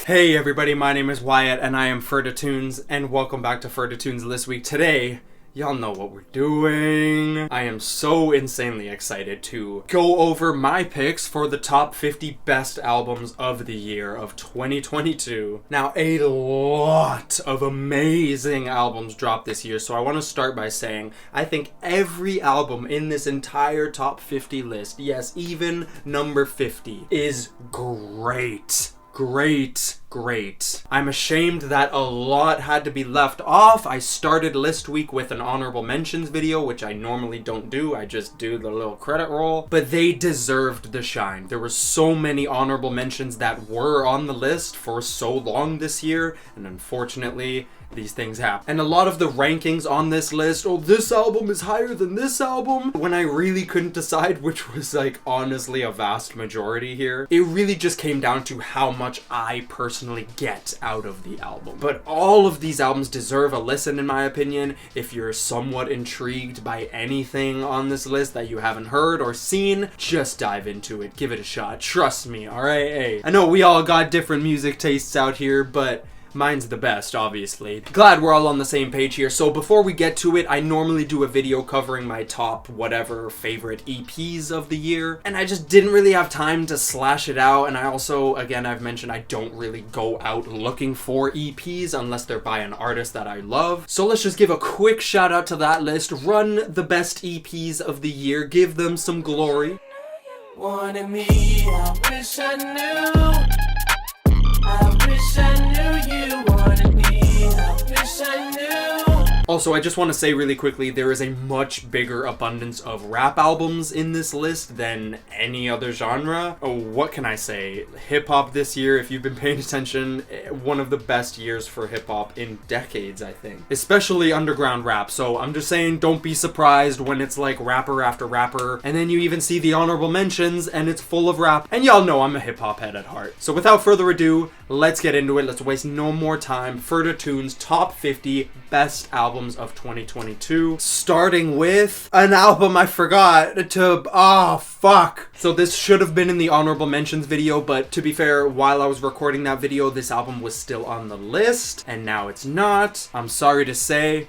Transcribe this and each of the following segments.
Hey everybody, my name is Wyatt and I am Ferda Tunes, and welcome back to Ferda Tunes this week. Today, y'all know what we're doing. I am so insanely excited to go over my picks for the top 50 best albums of the year of 2022. Now, a lot of amazing albums dropped this year, so I want to start by saying I think every album in this entire top 50 list, yes, even number 50, is great. Great. I'm ashamed that a lot had to be left off. I started list week with an honorable mentions video, which I normally don't do. I just do the little credit roll. But they deserved the shine. There were so many honorable mentions that were on the list for so long this year, and unfortunately, these things happen. And a lot of the rankings on this list, oh, this album is higher than this album, when I really couldn't decide, which was like honestly a vast majority here. It really just came down to how much I personally get out of the album. But all of these albums deserve a listen in my opinion. If you're somewhat intrigued by anything on this list that you haven't heard or seen, just dive into it. Give it a shot. Trust me, alright? Hey, I know we all got different music tastes out here, but mine's the best, obviously. Glad we're all on the same page here. So before we get to it, I normally do a video covering my top whatever favorite EPs of the year, and I just didn't really have time to slash it out. And I also, again, I've mentioned I don't really go out looking for EPs unless they're by an artist that I love. So let's just give a quick shout out to that list, run the best EPs of the year, give them some glory. Wanted me, I wish I knew. I wish I knew you wanted me. I wish I knew. Also, I just want to say really quickly, there is a much bigger abundance of rap albums in this list than any other genre. Oh, what can I say? Hip-hop this year, if you've been paying attention, one of the best years for hip-hop in decades, I think. Especially underground rap. So I'm just saying, don't be surprised when it's like rapper after rapper, and then you even see the honorable mentions, and it's full of rap. And y'all know I'm a hip-hop head at heart. So without further ado, let's get into it. Let's waste no more time. Ferda Tunes top 50 best albums of 2022. Starting with an album I forgot to... Oh, fuck. So this should have been in the honorable mentions video, but to be fair, while I was recording that video, this album was still on the list, and now it's not. I'm sorry to say.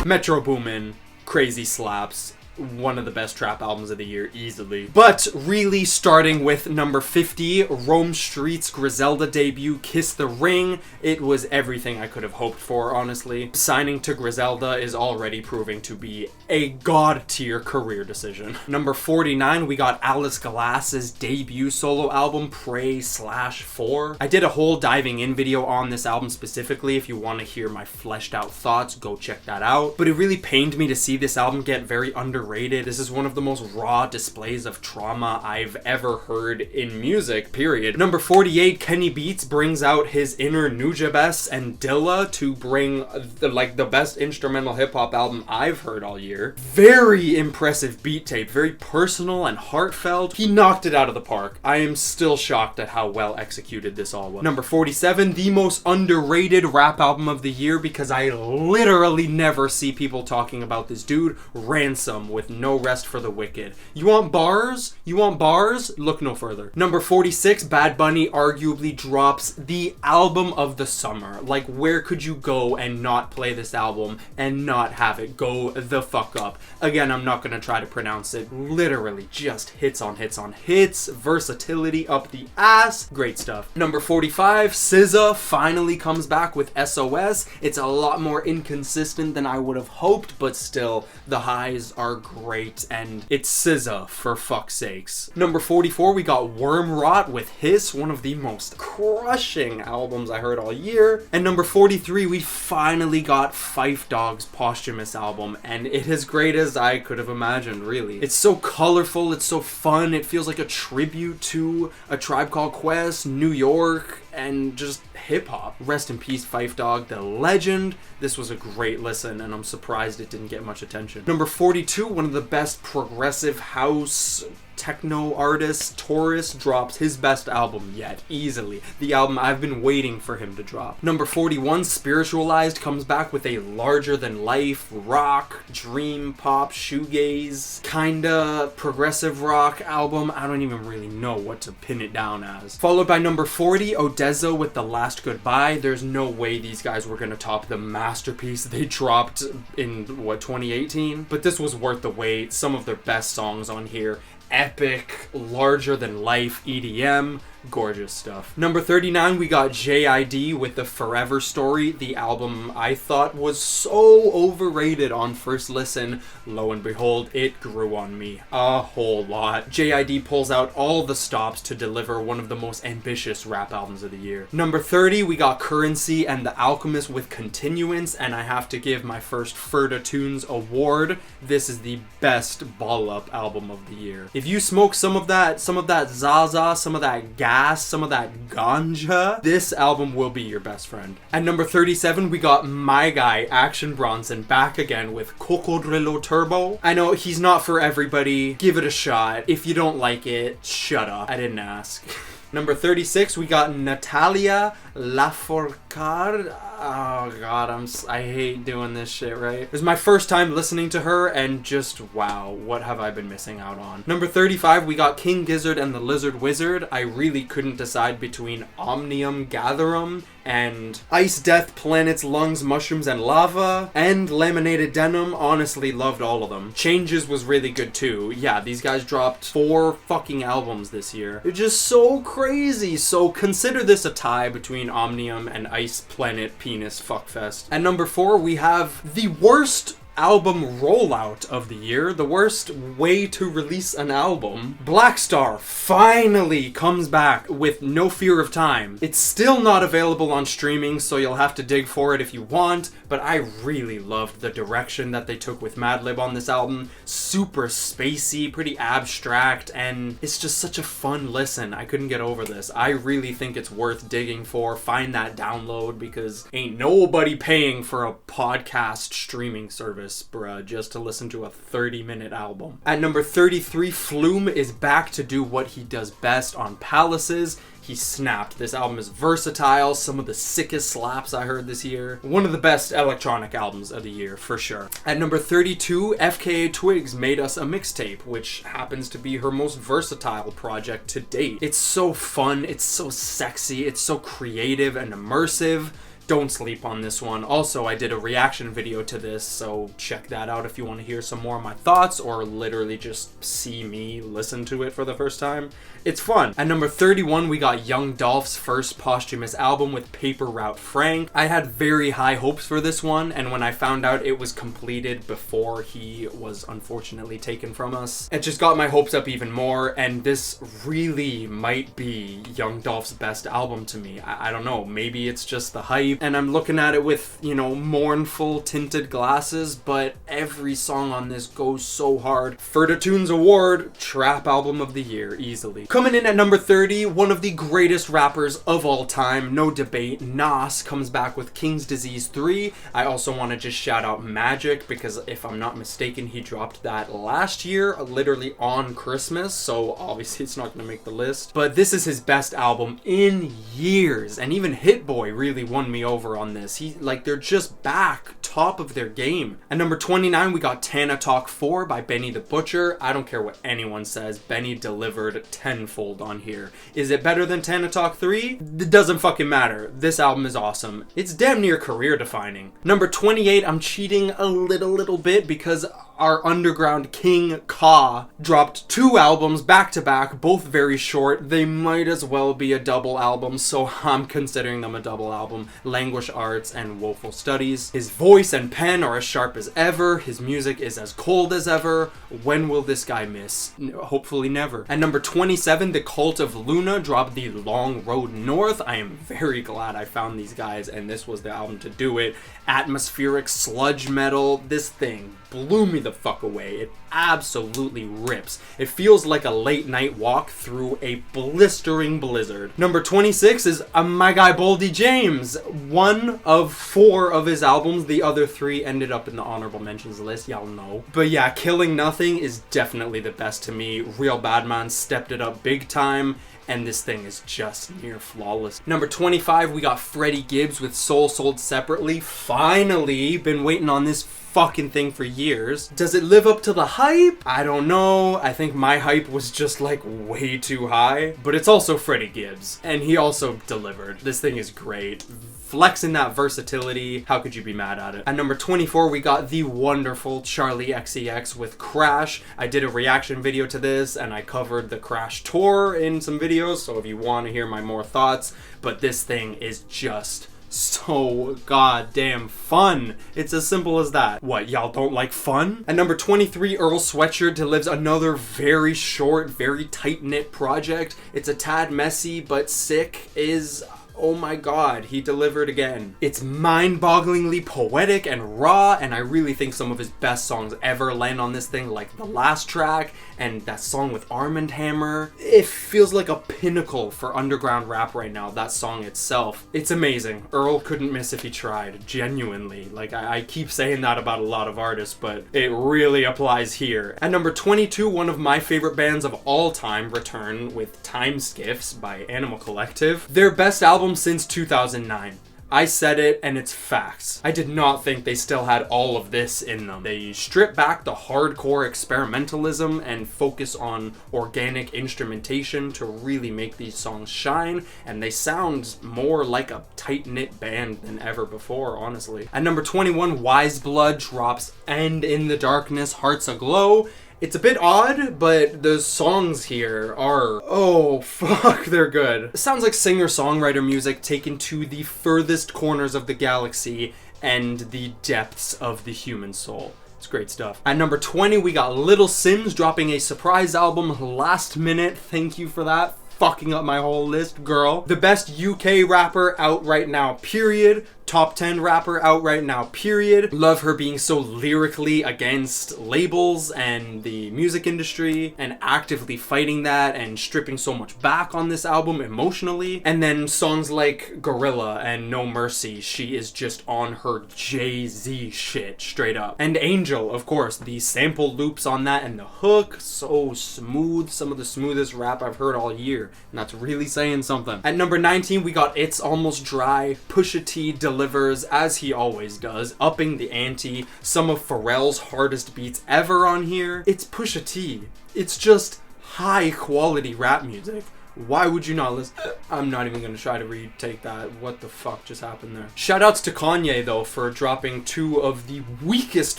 Metro Boomin, Crazy Slaps. One of the best trap albums of the year, easily. But really starting with number 50, Rome Street's Griselda debut, Kiss the Ring. It was everything I could have hoped for, honestly. Signing to Griselda is already proving to be a god-tier career decision. Number 49, we got Alice Glass's debut solo album, Pray/4. I did a whole diving in video on this album specifically. If you want to hear my fleshed out thoughts, go check that out. But it really pained me to see this album get very underrated. This is one of the most raw displays of trauma I've ever heard in music, period. Number 48, Kenny Beats brings out his inner Nujabes and Dilla to bring the best instrumental hip-hop album I've heard all year. Very impressive beat tape, very personal and heartfelt. He knocked it out of the park. I am still shocked at how well executed this all was. Number 47, the most underrated rap album of the year, because I literally never see people talking about this dude, Ransom, with No Rest for the Wicked. You want bars? You want bars? Look no further. Number 46, Bad Bunny arguably drops the album of the summer. Like, where could you go and not play this album and not have it go the fuck up? Again, I'm not gonna try to pronounce it. Literally just hits on hits on hits, versatility up the ass. Great stuff. Number 45, SZA finally comes back with SOS. It's a lot more inconsistent than I would have hoped, but still, the highs are great, and it's SZA, for fuck's sakes. Number 44, we got Worm Rot with Hiss, one of the most crushing albums I heard all year. And number 43, we finally got Phife Dawg's posthumous album, and it is great as I could have imagined, really. It's so colorful, it's so fun, it feels like a tribute to A Tribe Called Quest, New York, and just hip-hop. Rest in peace, Phife Dawg, the legend. This was a great listen, and I'm surprised it didn't get much attention. Number 42, one of the best progressive house techno artist Taurus drops his best album yet, easily. The album I've been waiting for him to drop. Number 41, Spiritualized comes back with a larger-than-life rock, dream pop, shoegaze, kinda progressive rock album. I don't even really know what to pin it down as. Followed by number 40, Odezzo with The Last Goodbye. There's no way these guys were gonna top the masterpiece they dropped in, 2018? But this was worth the wait. Some of their best songs on here. Epic, larger-than-life EDM. Gorgeous stuff. Number 39, we got JID with The Forever Story, the album I thought was so overrated on first listen. Lo and behold, it grew on me a whole lot. JID pulls out all the stops to deliver one of the most ambitious rap albums of the year. Number 30, we got Currency and The Alchemist with Continuance, and I have to give my first Ferda Tunes award. This is the best ball up album of the year. If you smoke some of that Zaza, some of that gas, some of that ganja, this album will be your best friend. At number 37, we got my guy, Action Bronson, back again with Cocodrilo Turbo. I know he's not for everybody. Give it a shot. If you don't like it, shut up. I didn't ask. Number 36, we got Natalia Lafourcade. Oh god, I hate doing this shit, right? It was my first time listening to her, and just wow, what have I been missing out on? Number 35, we got King Gizzard and the Lizard Wizard. I really couldn't decide between Omnium Gatherum and Ice Death Planet's Lungs, Mushrooms, and Lava, and Laminated Denim. Honestly, loved all of them. Changes was really good too. Yeah, these guys dropped 4 fucking albums this year. They're just so crazy. So consider this a tie between Omnium and Ice Planet Penis Fuckfest. At number 4, we have the worst album rollout of the year, the worst way to release an album. Black Star finally comes back with No Fear of Time. It's still not available on streaming, so you'll have to dig for it if you want, but I really loved the direction that they took with Madlib on this album. Super spacey, pretty abstract, and it's just such a fun listen. I couldn't get over this. I really think it's worth digging for. Find that download, because ain't nobody paying for a podcast streaming service, bruh, just to listen to a 30-minute album. At number 33, Flume is back to do what he does best on Palaces. He snapped. This album is versatile, some of the sickest slaps I heard this year. One of the best electronic albums of the year, for sure. At number 32, FKA Twigs made us a mixtape, which happens to be her most versatile project to date. It's so fun, it's so sexy, it's so creative and immersive. Don't sleep on this one. Also, I did a reaction video to this, so check that out if you want to hear some more of my thoughts, or literally just see me listen to it for the first time. It's fun. At number 31, we got Young Dolph's first posthumous album with Paper Route Frank. I had very high hopes for this one, and when I found out it was completed before he was unfortunately taken from us, it just got my hopes up even more, and this really might be Young Dolph's best album to me. I don't know, maybe it's just the hype, and I'm looking at it with, mournful tinted glasses, but every song on this goes so hard. Ferda Tunes Award, Trap Album of the Year, easily. Coming in at number 30, one of the greatest rappers of all time, no debate, Nas comes back with King's Disease 3. I also want to just shout out Magic, because if I'm not mistaken, he dropped that last year, literally on Christmas, so obviously it's not going to make the list. But this is his best album in years, and even Hit Boy really won me over on this. They're just back top of their game. At number 29, we got Tana Talk 4 by Benny the Butcher. I don't care what anyone says, Benny delivered tenfold on here. Is it better than Tana Talk 3? It doesn't fucking matter. This album is awesome. It's damn near career defining. Number 28, I'm cheating a little bit because our underground king Ka dropped 2 albums back to back, both very short. They might as well be a double album, so I'm considering them a double album. Languish Arts and Woeful Studies. His voice and pen are as sharp as ever. His music is as cold as ever. When will this guy miss? Hopefully never. At number 27, The Cult of Luna dropped The Long Road North. I am very glad I found these guys, and this was the album to do it. Atmospheric sludge metal. This thing blew me the fuck away. It absolutely rips. It feels like a late night walk through a blistering blizzard. Number 26 is my guy Boldy James. One of 4 of his albums. The other 3 ended up in the honorable mentions list, y'all know. But yeah, Killing Nothing is definitely the best to me. Real Bad Man stepped it up big time. And this thing is just near flawless. Number 25, we got Freddie Gibbs with Soul Sold Separately. Finally, been waiting on this fucking thing for years. Does it live up to the hype? I don't know. I think my hype was just like way too high. But it's also Freddie Gibbs. And he also delivered. This thing is great. Flexing that versatility, how could you be mad at it? At number 24, we got the wonderful Charli XCX with Crash. I did a reaction video to this, and I covered the Crash tour in some videos, so if you want to hear my more thoughts, but this thing is just so goddamn fun. It's as simple as that. What, y'all don't like fun? At number 23, Earl Sweatshirt delivers another very short, very tight-knit project. It's a tad messy, but sick is... oh my god, he delivered again. It's mind-bogglingly poetic and raw, and I really think some of his best songs ever land on this thing, like the last track and that song with Arm & Hammer. It feels like a pinnacle for underground rap right now, that song itself. It's amazing. Earl couldn't miss if he tried, genuinely. Like, I keep saying that about a lot of artists, but it really applies here. At number 22, one of my favorite bands of all time return with Time Skiffs by Animal Collective. Their best album since 2009. I said it, and it's facts. I did not think they still had all of this in them. They strip back the hardcore experimentalism and focus on organic instrumentation to really make these songs shine, and they sound more like a tight-knit band than ever before, honestly. At number 21, Wise Blood drops And in the Darkness, Hearts Aglow. It's a bit odd, but the songs here are, oh fuck, they're good. It sounds like singer-songwriter music taken to the furthest corners of the galaxy and the depths of the human soul. It's great stuff. At number 20, we got Little Simz dropping a surprise album last minute. Thank you for that. Fucking up my whole list, girl. The best UK rapper out right now, period. Top 10 rapper out right now, period. Love her being so lyrically against labels and the music industry and actively fighting that and stripping so much back on this album emotionally. And then songs like Glorilla and No Mercy, she is just on her Jay-Z shit, straight up. And Angel, of course, the sample loops on that and the hook, so smooth. Some of the smoothest rap I've heard all year, and that's really saying something. At number 19, we got It's Almost Dry. Pusha T delivers, as he always does, upping the ante. Some of Pharrell's hardest beats ever on here. It's Pusha T. It's just high quality rap music. Why would you not listen? I'm not even gonna try to retake that. What the fuck just happened there? Shoutouts to Kanye, though, for dropping 2 of the weakest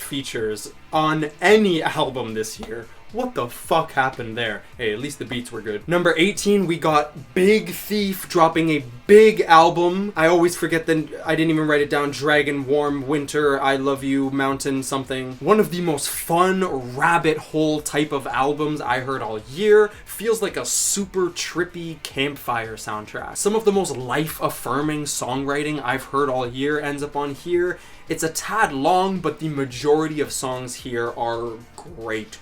features on any album this year. What the fuck happened there? Hey, at least the beats were good. Number 18, we got Big Thief dropping a big album. I always forget that I didn't even write it down. Dragon, Warm, Winter, I Love You, Mountain, something. One of the most fun rabbit hole type of albums I heard all year. Feels like a super trippy campfire soundtrack. Some of the most life-affirming songwriting I've heard all year ends up on here. It's a tad long, but the majority of songs here are great.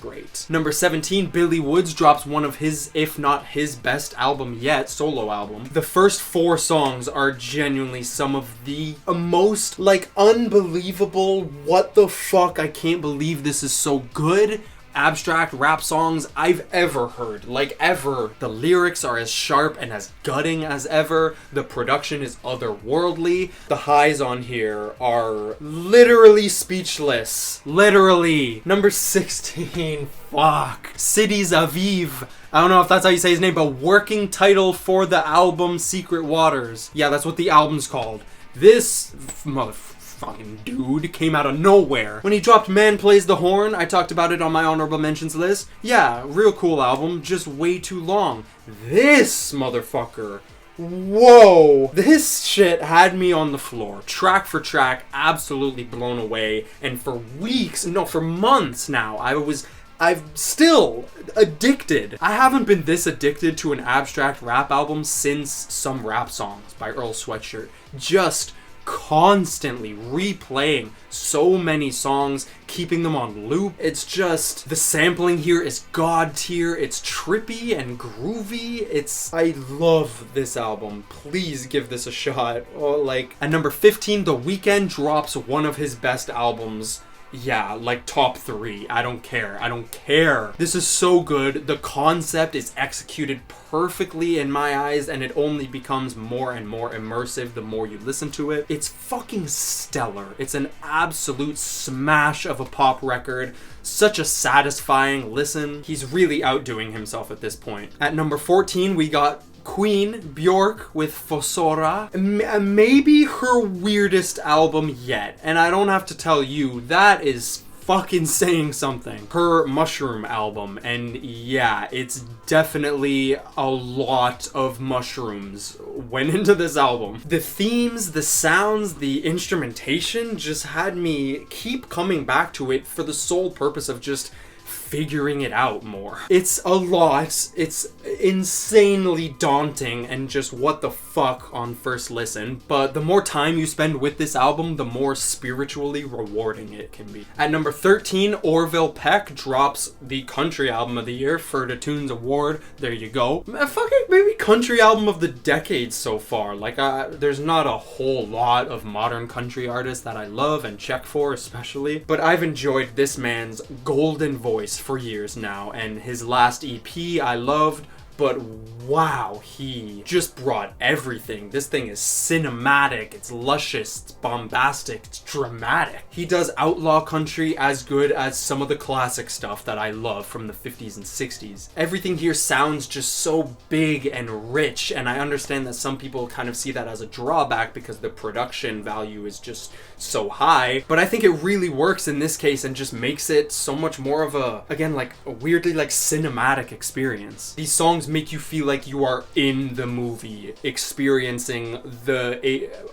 Number 17, Billy Woods drops one of his, if not his best album yet, solo album. The first 4 songs are genuinely some of the most, like, unbelievable, what the fuck, I can't believe this is so good abstract rap songs I've ever heard. Like, ever. The lyrics are as sharp and as gutting as ever. The production is otherworldly. The highs on here are literally speechless. Literally. Number 16. Fuck. Cities Aviv. I don't know if that's how you say his name, but working title for the album Secret Waters. Yeah, that's what the album's called. This motherfucking dude came out of nowhere. When he dropped Man Plays the Horn, I talked about it on my honorable mentions list. Yeah, real cool album, just way too long. This motherfucker, whoa, this shit had me on the floor. Track for track, absolutely blown away. And for weeks, no, for months now, I've still addicted. I haven't been this addicted to an abstract rap album since Some Rap Songs by Earl Sweatshirt. Just constantly replaying so many songs, keeping them on loop. It's just, the sampling here is god tier. It's trippy and groovy. I love this album. Please give this a shot. Oh, like, at number 15, The Weeknd drops one of his best albums. Yeah, like top 3. I don't care. This is so good. The concept is executed perfectly in my eyes, and it only becomes more and more immersive the more you listen to it. It's fucking stellar. It's an absolute smash of a pop record. Such a satisfying listen. He's really outdoing himself at this point. At number 14, we got Queen, Bjork with Fossora. Maybe her weirdest album yet. And I don't have to tell you, that is fucking saying something. Her Mushroom album, and yeah, it's definitely a lot of mushrooms went into this album. The themes, the sounds, the instrumentation just had me keep coming back to it for the sole purpose of just figuring it out more. It's a lot. It's insanely daunting and just what the fuck on first listen, but the more time you spend with this album, the more spiritually rewarding it can be. At number 13, Orville Peck drops the country album of the year, Ferda Tunes award. There you go. Fucking maybe country album of the decade so far. Like, there's not a whole lot of modern country artists that I love and check for especially, but I've enjoyed this man's golden voice for years now, and his last EP I loved, but wow, he just brought everything. This thing is cinematic, it's luscious, it's bombastic, it's dramatic. He does outlaw country as good as some of the classic stuff that I love from the 50s and 60s. Everything here sounds just so big and rich, and I understand that some people kind of see that as a drawback because the production value is just so high, but I think it really works in this case and just makes it so much more of a, again, like a weirdly like cinematic experience. These songs make you feel like you are in the movie, experiencing the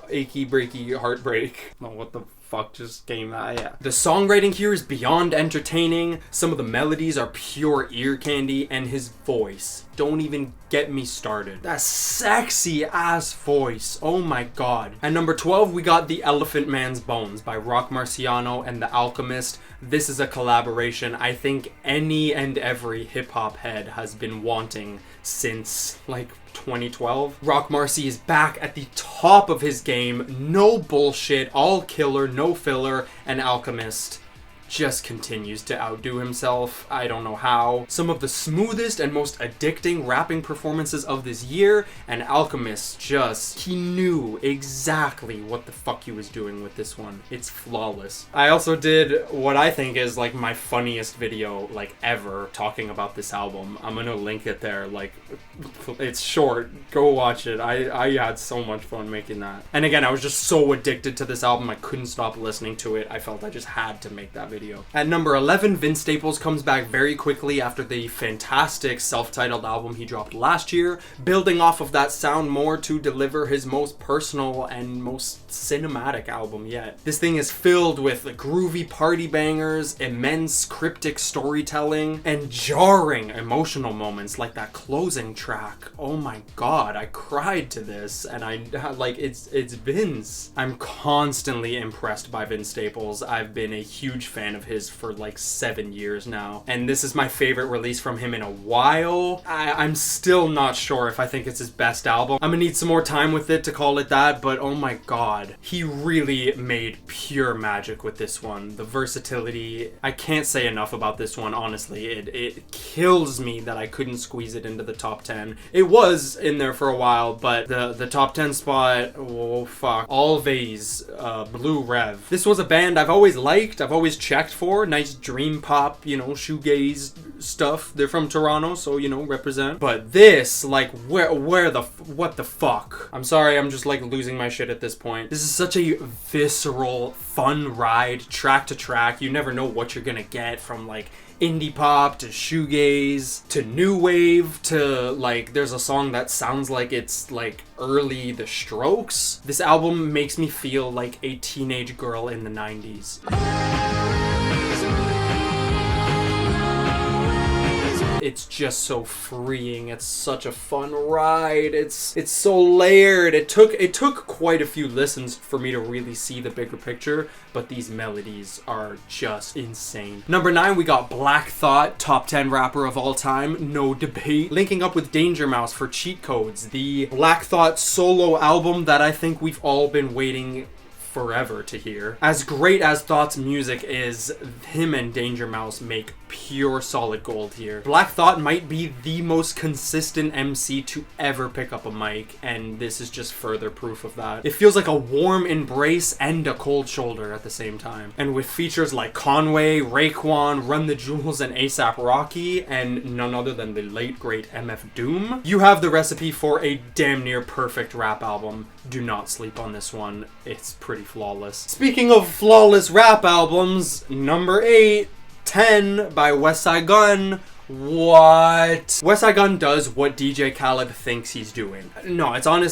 achy breaky heartbreak. Oh, what the fuck just came out? Yeah. The songwriting here is beyond entertaining. Some of the melodies are pure ear candy, and his voice, don't even get me started. That sexy ass voice. Oh my god. At number 12, we got The Elephant Man's Bones by Rock Marciano and The Alchemist. This is a collaboration I think any and every hip-hop head has been wanting since like 2012. Rock Marcy is back at the top of his game. No bullshit, all killer, no filler, and Alchemist just continues to outdo himself. I don't know how. Some of the smoothest and most addicting rapping performances of this year, and Alchemist he knew exactly what the fuck he was doing with this one. It's flawless. I also did what I think is like my funniest video like ever talking about this album. I'm gonna link it there. Like, it's short. Go watch it. I had so much fun making that. And again, I was just so addicted to this album, I couldn't stop listening to it. I felt I just had to make that video. At number 11, Vince Staples comes back very quickly after the fantastic self-titled album he dropped last year, building off of that sound more to deliver his most personal and most cinematic album yet. This thing is filled with groovy party bangers, immense cryptic storytelling, and jarring emotional moments like that closing track. Oh my god, I cried to this, and it's Vince. I'm constantly impressed by Vince Staples. I've been a huge fan of his for like 7 years now, and this is my favorite release from him in a while. I'm still not sure if I think it's his best album. I'm gonna need some more time with it to call it that, but oh my god, he really made pure magic with this one. The versatility, I can't say enough about this one, honestly. It kills me that I couldn't squeeze it into the top 10. It was in there for a while, but the top 10 spot, oh fuck, Always, Blue Rev. This was a band I've always liked, I've always checked for. Nice dream pop, you know, shoegaze stuff. They're from Toronto, so, you know, represent. But this, like, what the fuck? I'm sorry, I'm just like losing my shit at this point. This is such a visceral, fun ride, track to track. You never know what you're gonna get, from like indie pop to shoegaze to new wave to like there's a song that sounds like it's like early The Strokes. This album makes me feel like a teenage girl in the 90s. It's just so freeing. It's such a fun ride. It's so layered. It took quite a few listens for me to really see the bigger picture, but these melodies are just insane. Number 9, we got Black Thought, top 10 rapper of all time, no debate, linking up with Danger Mouse for Cheat Codes, the Black Thought solo album that I think we've all been waiting forever to hear. As great as Thought's music is, him and Danger Mouse make pure solid gold here. Black Thought might be the most consistent MC to ever pick up a mic, and this is just further proof of that. It feels like a warm embrace and a cold shoulder at the same time. And with features like Conway, Raekwon, Run the Jewels, and A$AP Rocky, and none other than the late great MF Doom, you have the recipe for a damn near perfect rap album. Do not sleep on this one. It's pretty flawless. Speaking of flawless rap albums, number 8, 10 by Westside Gunn. What? Westside Gunn does what DJ Khaled thinks he's doing. No, it's not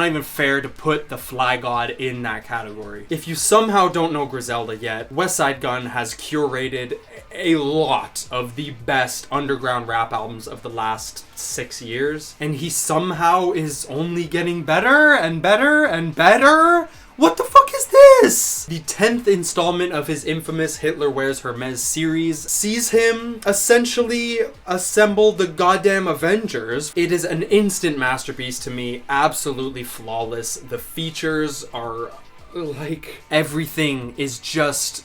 even fair to put the Fly God in that category. If you somehow don't know Griselda yet, Westside Gunn has curated a lot of the best underground rap albums of the last 6 years, and he somehow is only getting better and better and better. What the fuck is this? The 10th installment of his infamous Hitler Wears Hermes series sees him essentially assemble the goddamn Avengers. It is an instant masterpiece to me, absolutely flawless. The features are like, everything is just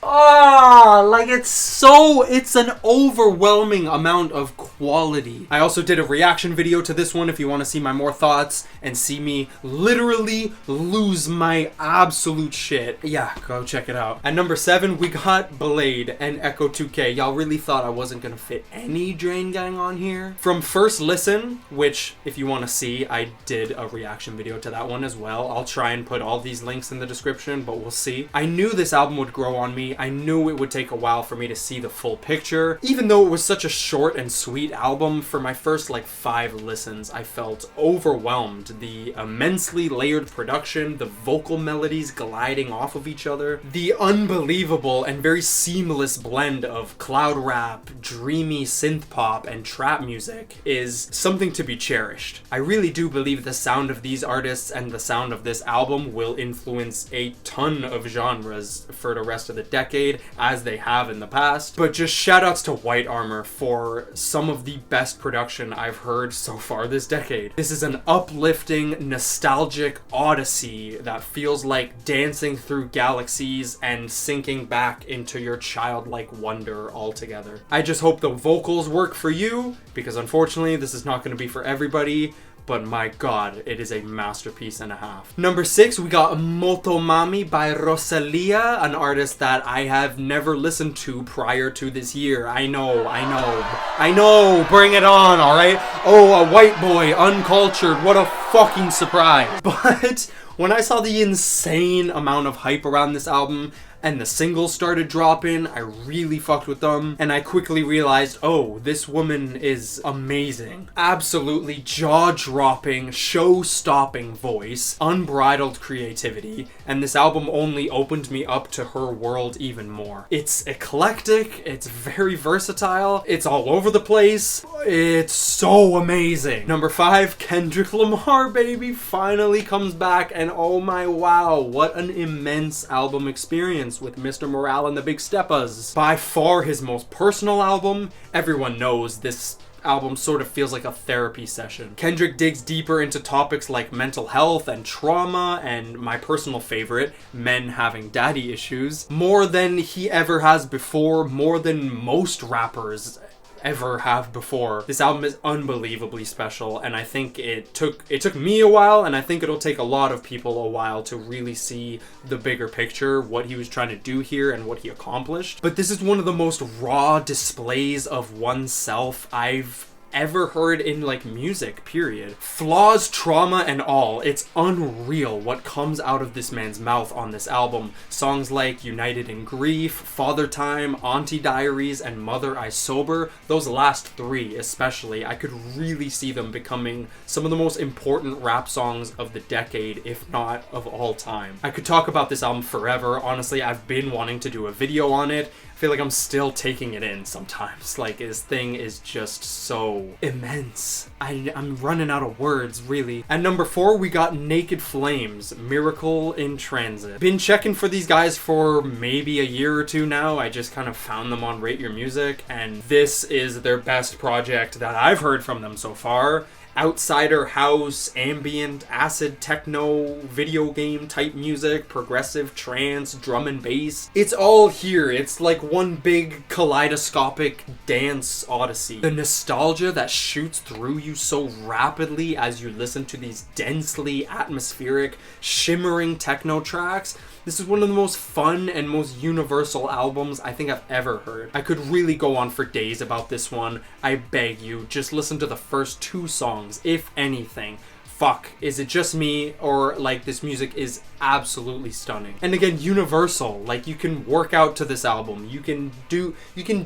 it's an overwhelming amount of quality. I also did a reaction video to this one if you want to see my more thoughts and see me literally lose my absolute shit. Yeah, go check it out. At number 7, we got Bladee and Echo 2K. Y'all really thought I wasn't gonna fit any Drain Gang on here? From first listen, which if you want to see, I did a reaction video to that one as well. I'll try and put all these links in the description, but we'll see. I knew this album would grow on me. I knew it would take a while for me to see the full picture. Even though it was such a short and sweet album, for my first 5 listens, I felt overwhelmed. The immensely layered production, the vocal melodies gliding off of each other, the unbelievable and very seamless blend of cloud rap, dreamy synth pop, and trap music is something to be cherished. I really do believe the sound of these artists and the sound of this album will influence a ton of genres for the rest of the decade, as they have in the past. But just shoutouts to White Armor for some of the best production I've heard so far this decade. This is an uplifting, nostalgic odyssey that feels like dancing through galaxies and sinking back into your childlike wonder altogether. I just hope the vocals work for you, because unfortunately this is not going to be for everybody. But my god, it is a masterpiece and a half. Number 6, we got Motomami by Rosalia, an artist that I have never listened to prior to this year. I know, bring it on, alright? Oh, a white boy, uncultured, what a fucking surprise. But when I saw the insane amount of hype around this album, and the singles started dropping, I really fucked with them, and I quickly realized, oh, this woman is amazing. Absolutely jaw-dropping, show-stopping voice, unbridled creativity, and this album only opened me up to her world even more. It's eclectic, it's very versatile, it's all over the place, it's so amazing. Number 5, Kendrick Lamar, baby, finally comes back, and oh my wow, what an immense album experience with Mr. Morale and the Big Steppas. By far his most personal album. Everyone knows this album sort of feels like a therapy session. Kendrick digs deeper into topics like mental health and trauma, and my personal favorite, men having daddy issues, more than he ever has before, more than most rappers ever have before. This album is unbelievably special, and I think it took me a while, and I think it'll take a lot of people a while to really see the bigger picture, what he was trying to do here and what he accomplished. But this is one of the most raw displays of oneself I've ever heard in music, period. Flaws, trauma, and all. It's unreal what comes out of this man's mouth on this album. Songs like United in Grief, Father Time, Auntie Diaries, and Mother I Sober, those last 3 especially, I could really see them becoming some of the most important rap songs of the decade, if not of all time. I could talk about this album forever. Honestly, I've been wanting to do a video on it feel like I'm still taking it in sometimes. Like, his thing is just so immense. I'm running out of words, really. At number 4, we got Naked Flames, Miracle in Transit. Been checking for these guys for maybe a year or two now. I just kind of found them on Rate Your Music, and this is their best project that I've heard from them so far. Outsider house, ambient, acid techno, video game type music, progressive trance, drum and bass. It's all here. It's like one big kaleidoscopic dance odyssey. The nostalgia that shoots through you so rapidly as you listen to these densely atmospheric, shimmering techno tracks. This is one of the most fun and most universal albums I think I've ever heard. I could really go on for days about this one. I beg you, just listen to the first 2 songs, if anything. Fuck, is it just me, or like this music is absolutely stunning. And again, universal. Like, you can work out to this album. You can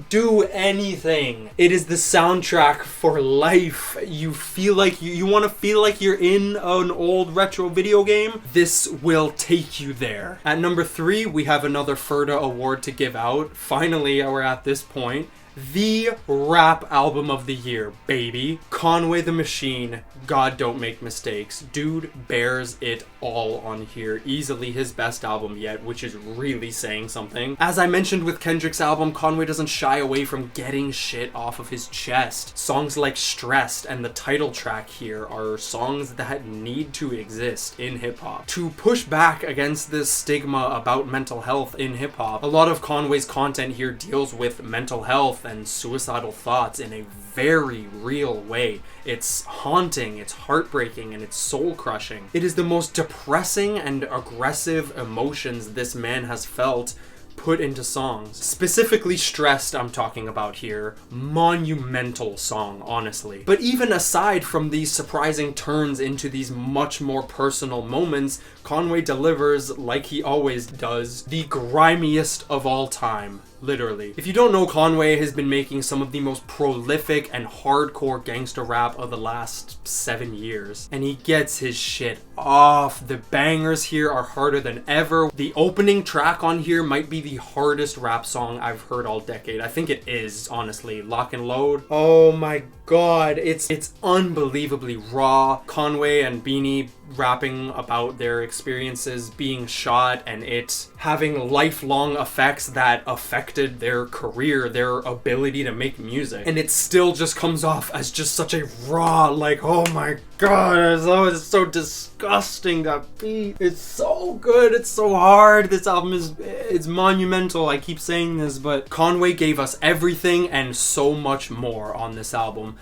do anything. It is the soundtrack for life. You feel like you want to feel like you're in an old retro video game. This will take you there. At number 3, we have another Ferda award to give out. Finally, we're at this point. The rap album of the year, baby. Conway the Machine, God Don't Make Mistakes. Dude bears it all on here. Easily his best album yet, which is really saying something. As I mentioned with Kendrick's album, Conway doesn't shy away from getting shit off of his chest. Songs like Stressed and the title track here are songs that need to exist in hip-hop. To push back against this stigma about mental health in hip-hop, a lot of Conway's content here deals with mental health and suicidal thoughts in a very real way. It's haunting, it's heartbreaking, and it's soul-crushing. It is the most depressing and aggressive emotions this man has felt put into songs. Specifically Stressed, I'm talking about here. Monumental song, honestly. But even aside from these surprising turns into these much more personal moments, Conway delivers, like he always does, the grimiest of all time. Literally. If you don't know, Conway has been making some of the most prolific and hardcore gangster rap of the last 7 years. And he gets his shit off. The bangers here are harder than ever. The opening track on here might be the hardest rap song I've heard all decade. I think it is, honestly. Lock and Load. Oh my god. It's unbelievably raw. Conway and Beanie rapping about their experiences being shot and it having lifelong effects that affected their career, their ability to make music. And it still just comes off as just such a raw, like, oh my god, it's so disgusting, that beat. It's so good, it's so hard. This album it's monumental. I keep saying this, but Conway gave us everything and so much more on this album.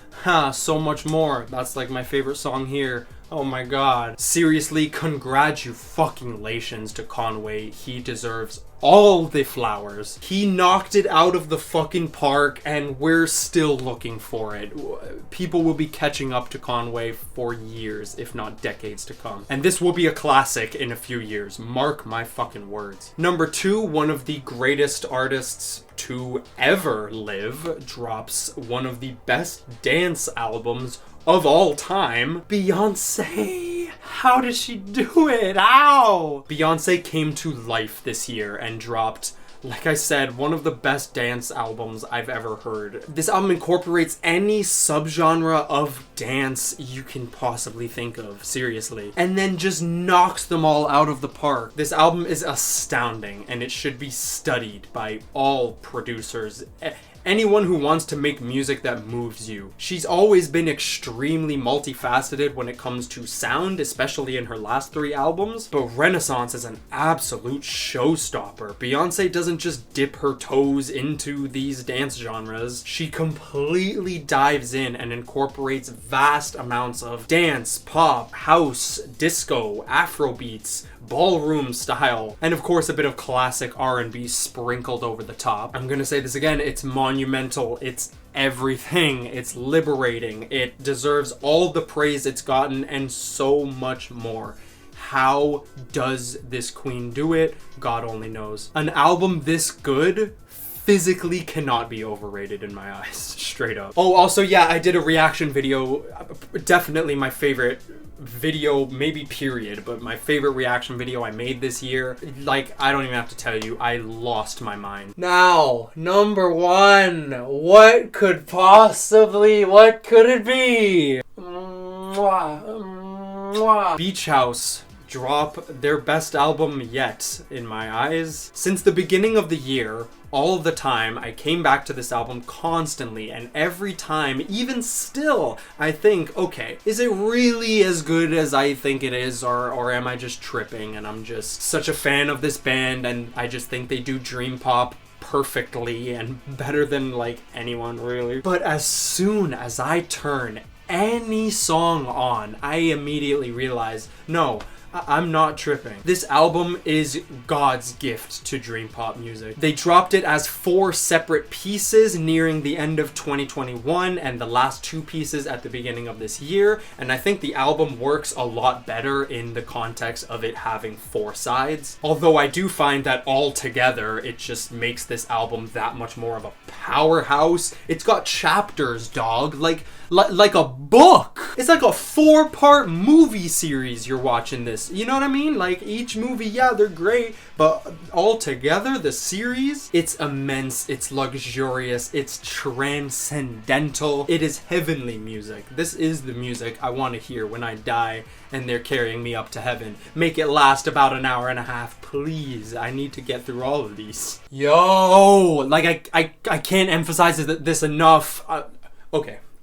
So much more. That's like my favorite song here. Oh my god. Seriously, congratulations to Conway. He deserves all the flowers. He knocked it out of the fucking park and we're still looking for it. People will be catching up to Conway for years, if not decades to come. And this will be a classic in a few years. Mark my fucking words. Number 2, one of the greatest artists to ever live, drops one of the best dance albums of all time. Beyonce. How did she do it? How? Beyonce came to life this year and dropped, like I said, one of the best dance albums I've ever heard. This album incorporates any subgenre of dance you can possibly think of, seriously, and then just knocks them all out of the park. This album is astounding, and it should be studied by all producers. Anyone who wants to make music that moves you. She's always been extremely multifaceted when it comes to sound, especially in her last 3 albums, but Renaissance is an absolute showstopper. Beyonce doesn't just dip her toes into these dance genres. She completely dives in and incorporates vast amounts of dance, pop, house, disco, Afrobeats, ballroom style, and of course a bit of classic R&B sprinkled over the top. I'm gonna say this again, it's monumental, it's everything, it's liberating, it deserves all the praise it's gotten and so much more. How does this queen do it? God only knows. An album this good physically cannot be overrated in my eyes, straight up. Oh, also, yeah, I did a reaction video. Definitely my favorite video, maybe period, but my favorite reaction video I made this year. Like, I don't even have to tell you, I lost my mind. Now, number one, what could it be? Beach House drop their best album yet, in my eyes. Since the beginning of the year, all the time, I came back to this album constantly, and every time, even still, I think, okay, is it really as good as I think it is, or am I just tripping and I'm just such a fan of this band and I just think they do dream pop perfectly and better than like anyone, really? But as soon as I turn any song on, I immediately realize, no, I'm not tripping. This album is God's gift to dream pop music. They dropped it as 4 separate pieces nearing the end of 2021 and the last 2 pieces at the beginning of this year, and I think the album works a lot better in the context of it having 4 sides. Although I do find that all together it just makes this album that much more of a powerhouse. It's got chapters, dog, like a book. It's like a 4-part movie series you're watching this. You know what I mean? Like, each movie, yeah, they're great, but all together, the series, it's immense, it's luxurious, it's transcendental, it is heavenly music. This is the music I want to hear when I die and they're carrying me up to heaven. Make it last about an hour and a half, please. I need to get through all of these. Yo, like, I can't emphasize this enough.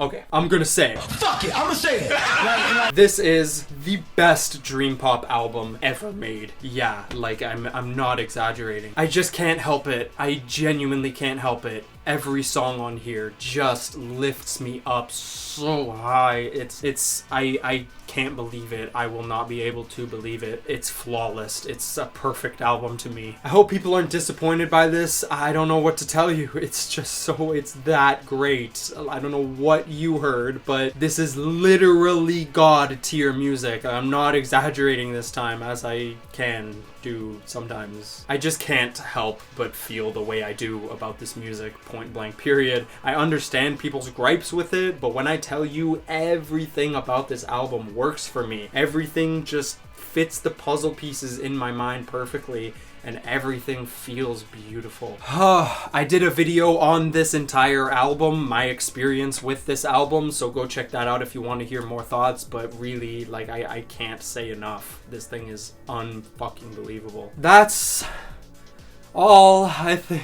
Okay, I'm gonna say it. Fuck it, I'm gonna say it. This is the best dream pop album ever made. Yeah, like, I'm not exaggerating. I just can't help it. I genuinely can't help it. Every song on here just lifts me up so high. I can't believe it. I will not be able to believe it. It's flawless. It's a perfect album to me. I hope people aren't disappointed by this. I don't know what to tell you. It's that great. I don't know what you heard, but this is literally God tier music. I'm not exaggerating this time, as I can do sometimes. I just can't help but feel the way I do about this music, point blank, period. I understand people's gripes with it, but when I tell you everything about this album works for me, everything just fits the puzzle pieces in my mind perfectly, and everything feels beautiful. I did a video on this entire album, my experience with this album, so go check that out if you want to hear more thoughts, but really, like, I can't say enough. This thing is unfucking believable. That's all, I think.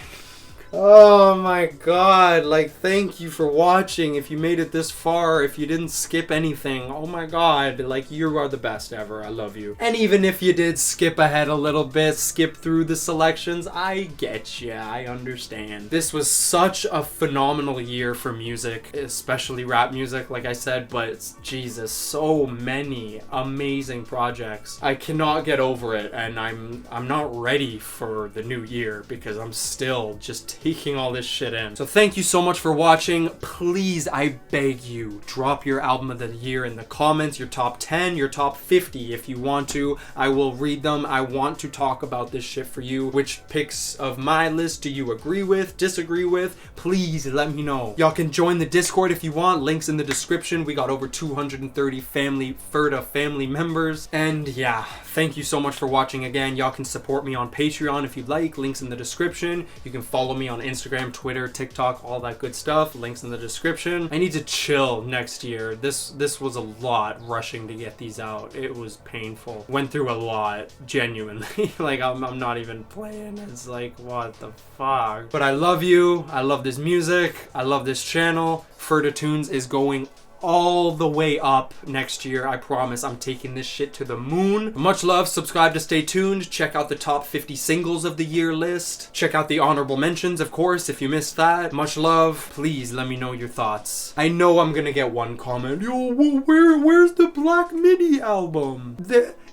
Oh my god, like, thank you for watching. If you made it this far, if you didn't skip anything, oh my god, like, you are the best ever. I love you. And even if you did skip ahead a little bit, skip through the selections, I get ya, I understand. This was such a phenomenal year for music, especially rap music, like I said, but Jesus, so many amazing projects. I cannot get over it, and I'm not ready for the new year because I'm still just taking all this shit in. So thank you so much for watching. Please, I beg you, drop your album of the year in the comments, your top 10, your top 50 if you want to. I will read them. I want to talk about this shit for you. Which picks of my list do you agree with, disagree with? Please let me know. Y'all can join the Discord if you want. Links in the description. We got over 230 Ferda family members. And yeah, thank you so much for watching again. Y'all can support me on Patreon if you'd like. Links in the description. You can follow me on Instagram, Twitter, TikTok, all that good stuff. Links in the description. I need to chill next year. This was a lot rushing to get these out. It was painful. Went through a lot, genuinely. Like, I'm not even playing. It's like, what the fuck? But I love you. I love this music. I love this channel. Ferda Tunes is going all the way up next year. I promise I'm taking this shit to the moon. Much love. Subscribe to stay tuned. Check out the top 50 singles of the year list. Check out the honorable mentions, of course, if you missed that. Much love. Please let me know your thoughts. I know I'm gonna get one comment. Yo, where's the Black Midi album?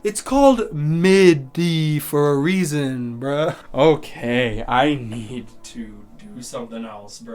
It's called Midi for a reason, bruh. Okay, I need to do something else, bruh.